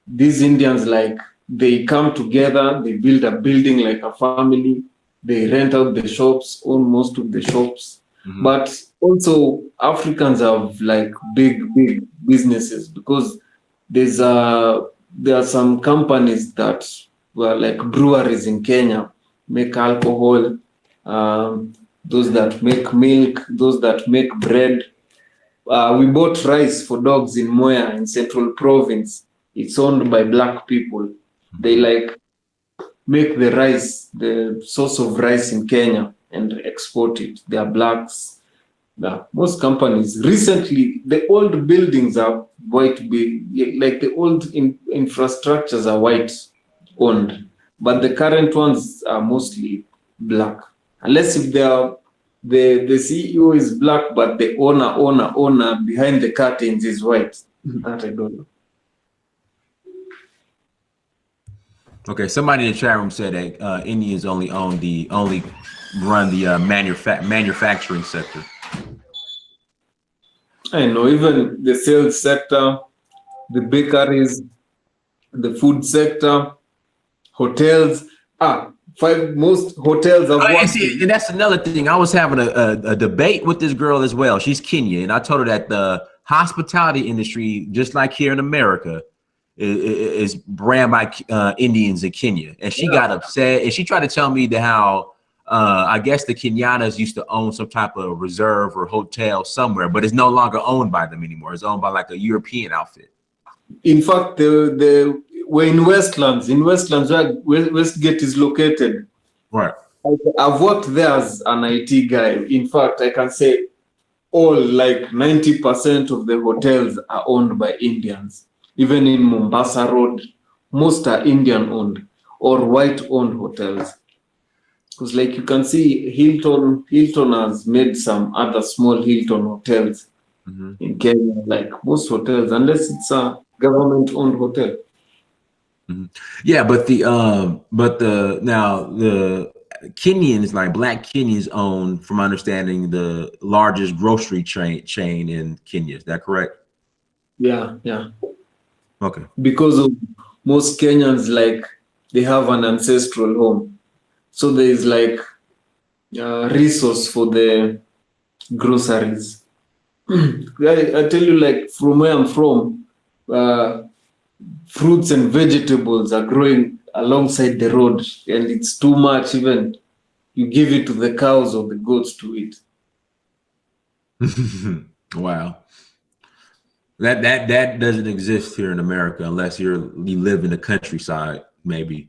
these Indians, like, they come together, they build a building like a family, they rent out the shops, own most of the shops. Mm-hmm. But also Africans have like big businesses, because there are some companies that were like breweries in Kenya, make alcohol, those that make milk, those that make bread. We bought rice for dogs in Moya in Central Province. It's owned by Black people. They like make the rice, the source of rice in Kenya, and export it. They are Blacks. Most companies recently, the old buildings are white, like the old infrastructures are white owned, but the current ones are mostly Black, unless if they are the CEO is Black, but the owner behind the curtains is white. That I don't know. Okay, somebody in the chat room said that Indians only run the manufacturing sector. I know, even the sales sector, the bakeries, the food sector, hotels. Most hotels have worked. And that's another thing. I was having a debate with this girl as well. She's Kenyan, and I told her that the hospitality industry, just like here in America, is ran by Indians in Kenya. And she got upset, and she tried to tell me that how I guess the Kenyanas used to own some type of reserve or hotel somewhere, but it's no longer owned by them anymore. It's owned by like a European outfit. In fact, we're in Westlands. In Westlands, where Westgate is located. Right. I've worked there as an IT guy. In fact, I can say all like 90% of the hotels are owned by Indians. Even in Mombasa Road, most are Indian owned or white owned hotels. Because like you can see, Hilton has made some other small Hilton hotels in Kenya, like most hotels, unless it's a government owned hotel. Yeah, but the Kenyans, like black Kenyans, own, from my understanding, the largest grocery chain in Kenya. Is that correct? Yeah, yeah. Okay. Because of most Kenyans, like they have an ancestral home, so there is like resource for the groceries. I tell you, like from where I'm from, fruits and vegetables are growing alongside the road, and it's too much. Even you give it to the cows or the goats to eat. Wow. That doesn't exist here in America unless you live in the countryside, maybe.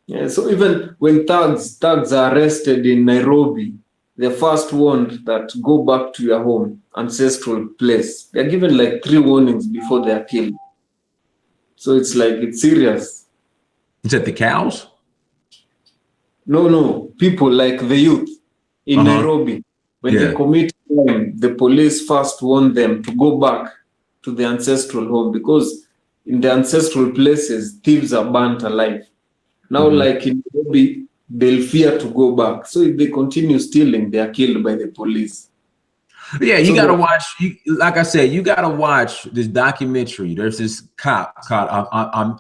Yeah, so even when thugs are arrested in Nairobi, they're first warned that go back to your home, ancestral place. They're given like 3 warnings before they are killed. So it's like it's serious. Is that the cows? No, people like the youth in Nairobi, when they Yeah. commit crime, the police first warn them to go back to the ancestral home because in the ancestral places, thieves are burnt alive. Now, like in Nairobi, they'll fear to go back. So if they continue stealing, they are killed by the police. Yeah, you So gotta watch. Like I said, you gotta watch this documentary. There's this cop called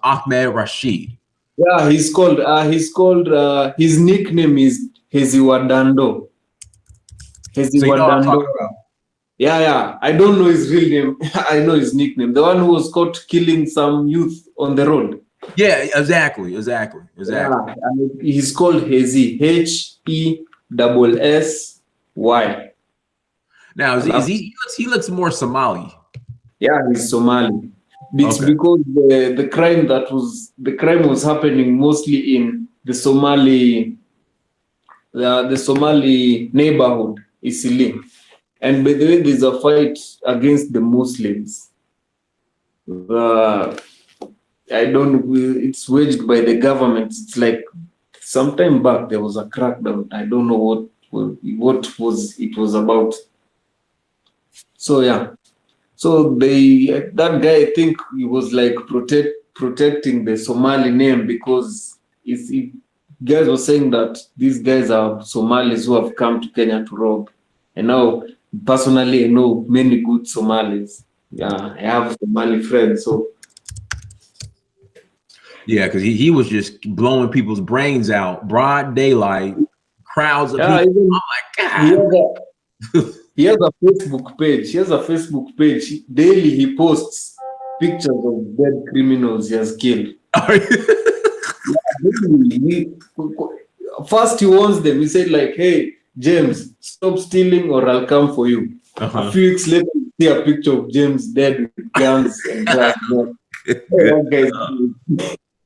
Ahmed Rashid. yeah, his nickname is Heziwadando. So you know what I'm talking Heziwadando. about. Yeah. I don't know his real name. I know his nickname. The one who was caught killing some youth on the road. Yeah, exactly. Yeah, and he's called Hezi. Hessy. Now, he looks more Somali. Yeah, he's Somali. It's Okay. because the crime was happening mostly in the Somali neighborhood, Isili. And by the way, there's a fight against the Muslims. I don't. It's waged by the government. It's like sometime back there was a crackdown. I don't know what was it was about. So yeah. So that guy, I think he was like protecting the Somali name because guys were saying that these guys are Somalis who have come to Kenya to rob. And now, personally, I know many good Somalis. Yeah, I have Somali friends. So Yeah, because he was just blowing people's brains out, broad daylight, crowds of yeah, people. even I'm like, God. he has a Facebook page. He has a Facebook page. Daily he posts pictures of dead criminals he has killed. First he warns them. He said like, "Hey, James, stop stealing or I'll come for you." A few weeks later, you see a picture of James dead with guns and drugs.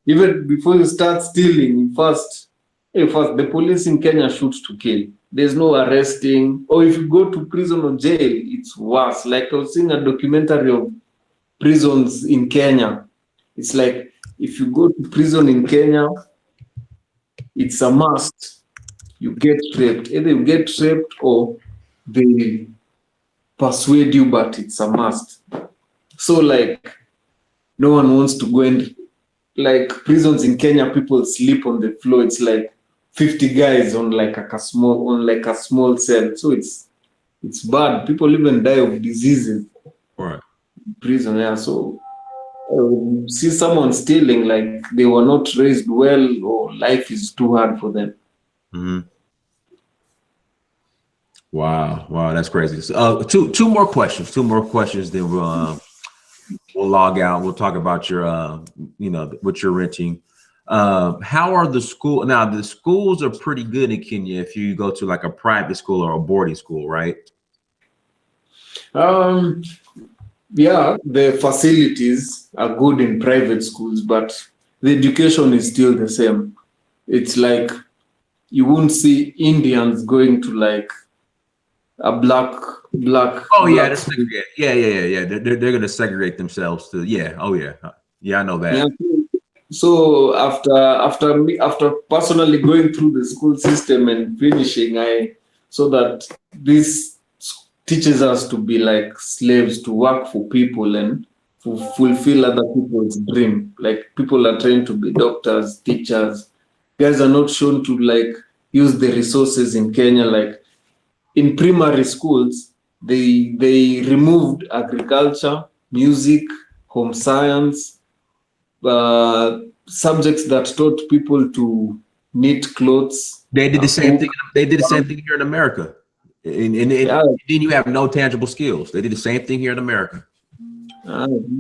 Even before you start stealing, first the police in Kenya shoot to kill. There's no arresting. Or if you go to prison or jail, it's worse. Like I was seeing a documentary of prisons in Kenya. It's like if you go to prison in Kenya, it's a must. You get raped. Either you get raped or they persuade you, but it's a must. So like no one wants to go and like prisons in Kenya, people sleep on the floor. It's like 50 guys on like a small cell. So it's bad. People even die of diseases. Right. Prison, yeah. So see someone stealing, like they were not raised well, or life is too hard for them. Wow, that's crazy. So, two more questions. Then we'll log out. We'll talk about your what you're renting. How are the school now? The schools are pretty good in Kenya if you go to like a private school or a boarding school, right? Yeah, the facilities are good in private schools, but the education is still the same. It's like you won't see Indians going to like a black black Oh yeah, black they're schools. segregated. Yeah. They're gonna segregate themselves to yeah. Oh yeah. Yeah, I know Yeah. that. So after personally going through the school system and finishing, I so that this teaches us to be like slaves to work for people and to fulfill other people's dream. Like people are trained to be doctors, teachers. Guys are not shown to like use the resources in Kenya. Like in primary schools, they removed agriculture, music, home science, subjects that taught people to knit clothes, They did the same thing. cook. They did the same thing here in America, and Yeah, then you have no tangible skills. They did the same thing here in America.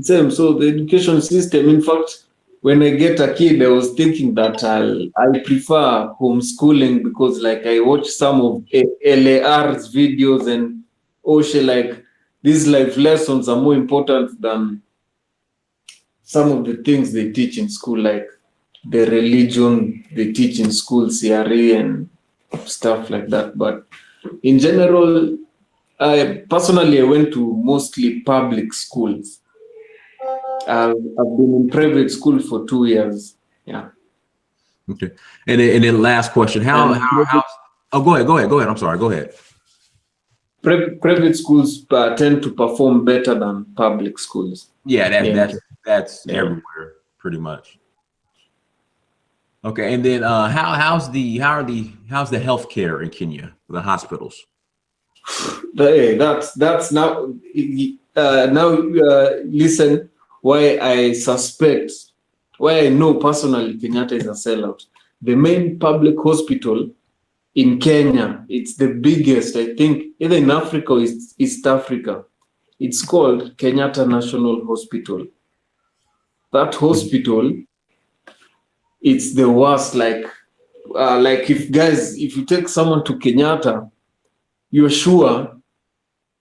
same. So the education system, in fact, when I get a kid, I was thinking that I prefer homeschooling because like I watch some of LAR's videos and Oshe, like these life lessons are more important than some of the things they teach in school, like the religion they teach in school, CRE and stuff like that. But in general, I personally I went to mostly public schools. I've been in private school for 2 years. Yeah. Okay, and then last question: And how? Oh, go ahead. I'm sorry. Go ahead. private schools tend to perform better than public schools. Yeah, Yeah. that's Yeah. everywhere pretty much. Okay, and then how's the healthcare in Kenya, the hospitals? That's now listen why I suspect, why I know personally Kenyatta is a sellout. The main public hospital in Kenya, it's the biggest, I think, either in Africa or East Africa. It's called Kenyatta National Hospital. That hospital, it's the worst. Like if you take someone to Kenyatta, you're sure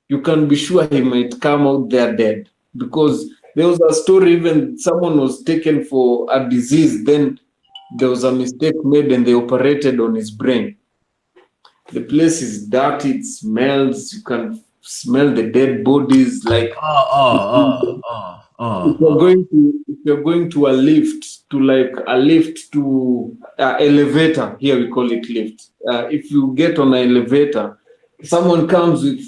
you can be sure he might come out there dead, because there was a story even someone was taken for a disease, then there was a mistake made and they operated on his brain. The place is dirty, it smells, you can smell the dead bodies. Like Oh, if oh, oh, if oh, you're oh, going to if you're going to a lift, to like a lift to elevator, here we call it lift. If you get on an elevator, someone comes with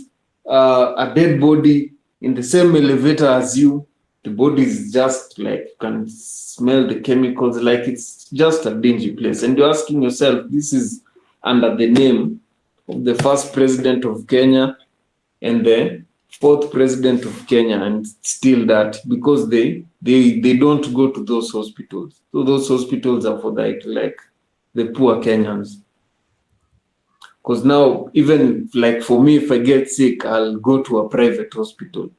a dead body in the same elevator as you. The body is just like, you can smell the chemicals, like it's just a dingy place, and you're asking yourself, this is under the name of the first president of Kenya and the fourth president of Kenya, and still that, because they don't go to those hospitals. So those hospitals are for like the poor Kenyans. Because now, even like for me, if I get sick, I'll go to a private hospital.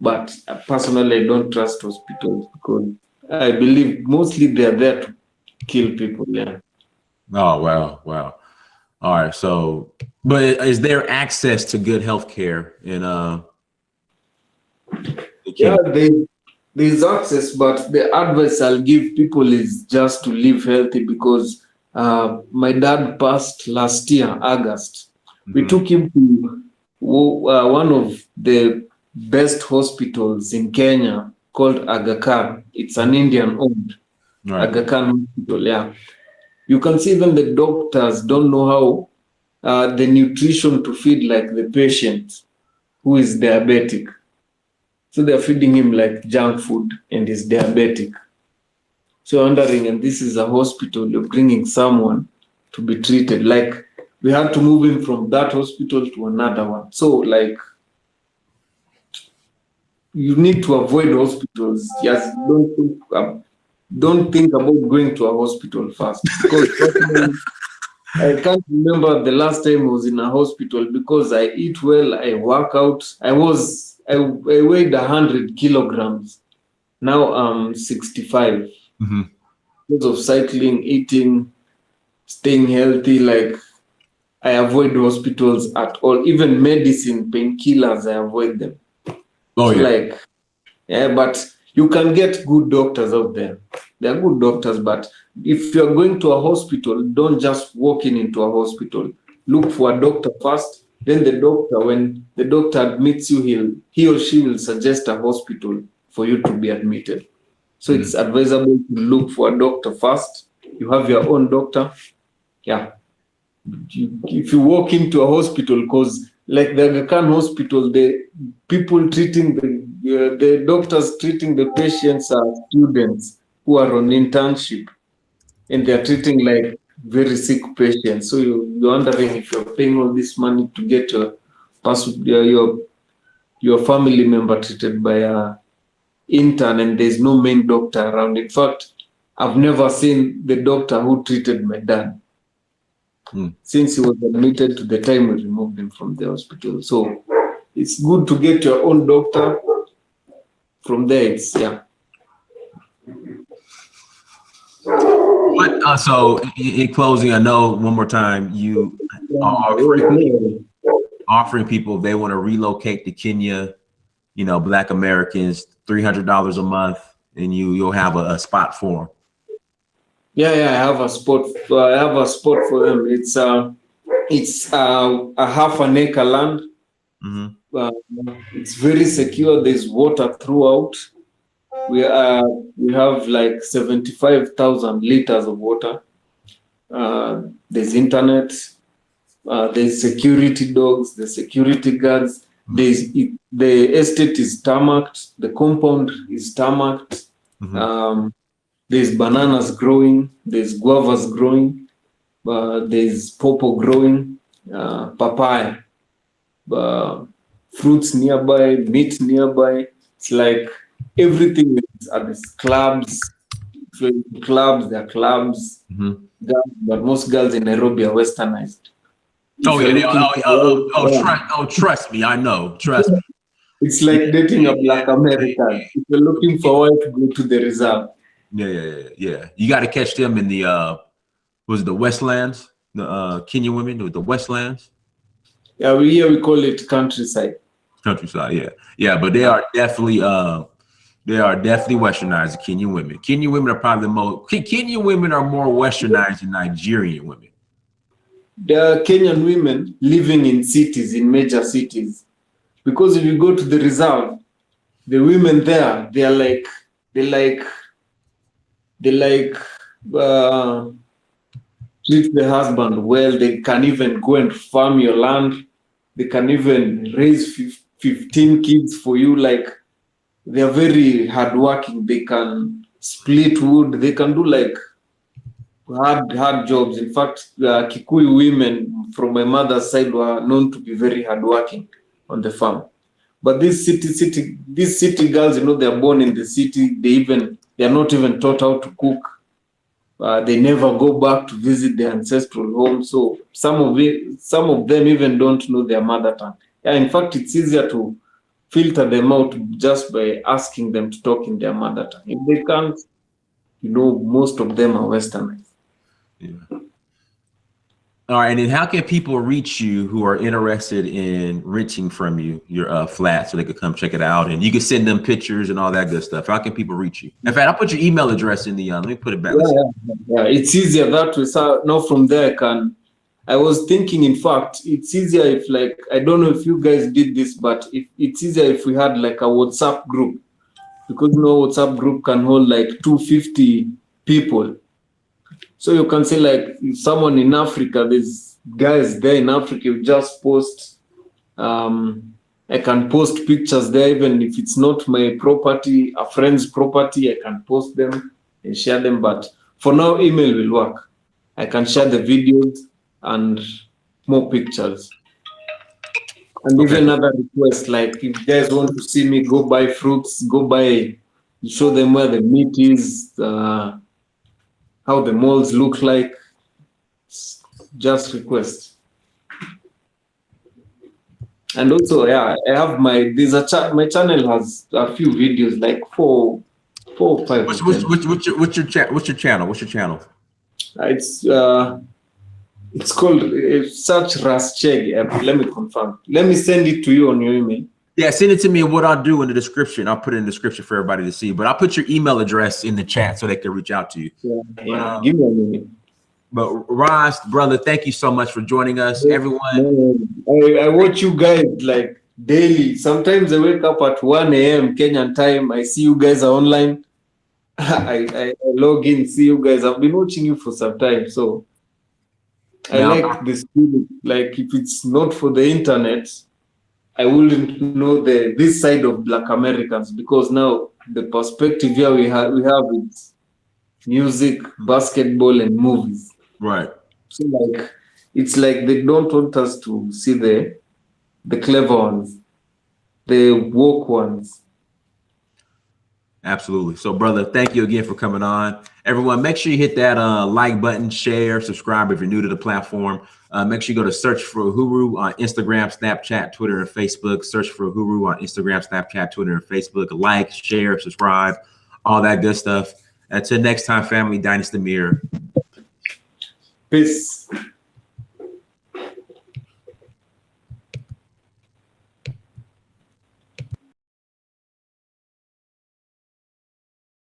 But personally, I don't trust hospitals because I believe mostly they're there to kill people. Yeah. oh, wow. All right, so but is there access to good health care in Yeah, Kenya? there's access, but the advice I'll give people is just to live healthy, because my dad passed last year, August. We Mhm. took him to one of the best hospitals in Kenya called Aga Khan. It's an Indian owned Right. Aga Khan hospital. Yeah. You can see even the doctors don't know how the nutrition to feed like the patient who is diabetic. So they're feeding him like junk food and he's diabetic. So wondering, and this is a hospital, you're bringing someone to be treated. Like we had to move him from that hospital to another one. So like you need to avoid hospitals. Yes, don't think about going to a hospital first, because personally, I can't remember the last time I was in a hospital, because I eat well, I work out. I weighed 100 kilograms. Now I'm 65. Hmm. Because of cycling, eating, staying healthy, like I avoid hospitals at all. Even medicine, painkillers, I avoid them. Oh So yeah. like, yeah, but you can get good doctors out there. They're good doctors, but if you're going to a hospital, don't just walk into a hospital. Look for a doctor first, Then when the doctor admits you, he or she will suggest a hospital for you to be admitted. So it's advisable to look for a doctor first. You have your own doctor. Yeah. If you walk into a hospital, because like the Aga Khan hospital, the people treating the doctors treating the patients are students who are on internship, and they are treating like very sick patients. So you're wondering if you're paying all this money to get your family member treated by a intern, and there's no main doctor around. In fact, I've never seen the doctor who treated my dad since he was admitted to the time we removed him from the hospital. So it's good to get your own doctor. From there, it's yeah. But so in closing, I know one more time you are offering people if they want to relocate to Kenya, you know, Black Americans, $300 a month, and you'll have a spot for them. Yeah, I have a spot. I have a spot for them. It's a half an acre land. It's very secure. There's water throughout. We have like 75,000 liters of water. There's internet. There's security dogs. There's security guards. The estate is tarmacked. The compound is tarmacked. There's bananas growing. There's guavas growing. There's pawpaw growing. Papaya. Fruits nearby. Meat nearby. It's like everything is at these clubs. There are clubs. But most girls in Nairobi are westernized. Trust me, I know. Trust me. It's like dating a Black American. If you're looking for a wife, go to the reserve. Yeah. You got to catch them in the was it the Westlands, the Kenyan women with the Westlands. Yeah, we call it countryside. Countryside, yeah. But they are definitely westernized. Kenyan women. Kenyan women are probably the most. Kenyan women are more westernized than Nigerian women. There are Kenyan women living in cities, in major cities, because if you go to the reserve, the women there, they treat the husband well. They can even go and farm your land. They can even raise 15 kids for you. Like, they are very hardworking. They can split wood. They can do like hard jobs. In fact, Kikuyu women from my mother's side were known to be very hardworking on the farm. But these city girls, you know, they are born in the city. They are not even taught how to cook. They never go back to visit their ancestral home. So some of them even don't know their mother tongue. Yeah, in fact, it's easier to filter them out just by asking them to talk in their mother tongue. If they can't, you know, most of them are westernized. Yeah. All right, and then how can people reach you who are interested in renting from you your flat so they could come check it out, and you can send them pictures and all that good stuff? How can people reach you? In fact, I'll put your email address in the let me put it back. Yeah, it's easier that way. So now from there I was thinking, in fact, it's easier if, like, I don't know if you guys did this, but if it's easier if we had like a WhatsApp group, because you know WhatsApp group can hold like 250 people. So you can say, like, if someone in Africa, there's guys there in Africa, you just post, I can post pictures there, even if it's not my property, a friend's property, I can post them and share them. But for now, email will work. I can share the videos and more pictures. And even other requests, like if you guys want to see me go buy fruits, show them where the meat is, how the malls look like, just request. And also, I have my channel has a few videos, like four or five. What's your channel? It's called search Ras Chege. Let me confirm. Let me send it to you on your email. Yeah, send it to me, and what I'll do in the description, I'll put it in the description for everybody to see. But I'll put your email address in the chat so they can reach out to you. Yeah. Give me a minute. But Ras, brother, thank you so much for joining us. Everyone, I watch you guys like daily. Sometimes I wake up at 1 a.m. Kenyan time. I see you guys are online. I log in, see you guys. I've been watching you for some time. So I man, like this feeling. Like if it's not for the internet, I wouldn't know this side of Black Americans, because now the perspective here we have is music, basketball, and movies. right. So like it's like they don't want us to see the clever ones, the woke ones. Absolutely. So, brother, thank you again for coming on. Everyone, make sure you hit that like button, share, subscribe if you're new to the platform. Make sure you go to search for Uhuru on Instagram, Snapchat, Twitter, and Facebook. Search for Uhuru on Instagram, Snapchat, Twitter, and Facebook. Like, share, subscribe, all that good stuff. Until next time, family, Dynasty Mirror. Peace.